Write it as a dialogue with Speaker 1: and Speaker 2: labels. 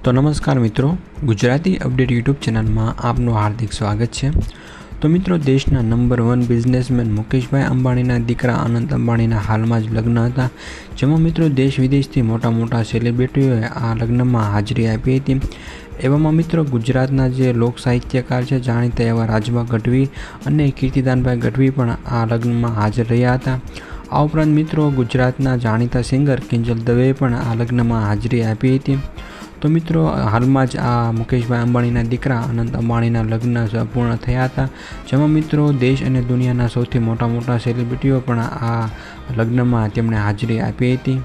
Speaker 1: तो नमस्कार मित्रों, गुजराती अपडेट यूट्यूब चैनल में आपनु हार्दिक स्वागत है। तो मित्रों, देशना नंबर 1 बिजनेसमेन मुकेशभाई अंबाणीना दीकरा अनंत अंबाणीना हाल में ज लग्न हता, जेमां मित्रों देश विदेशथी मोटा मोटा सेलिब्रिटीओए आ लग्नमा हाजरी आपी हती। एवामां मित्रों गुजरातना जे लोक साहित्यकार छे जाणीता एवा राजबा गढ़वी अने कीर्तिदानभाई गढ़वी पण आ लग्नमा हाजर रह्या हता। आ उपरांत मित्रों गुजरातना जाणीता सिंगर किंजल दवेए पण आ लग्नमा हाजरी आपी हती। तो मित्रों हाल में ज आ मुकेशभाई अंबाणीना दीकरा अनंत अंबाणीना लग्न पूर्ण थया हता, जेमां मित्रों देश अने दुनियाना सौथी मोटा मोटा सेलिब्रिटीओ पण आ लग्नमा तेमणे हाजरी आपी हती।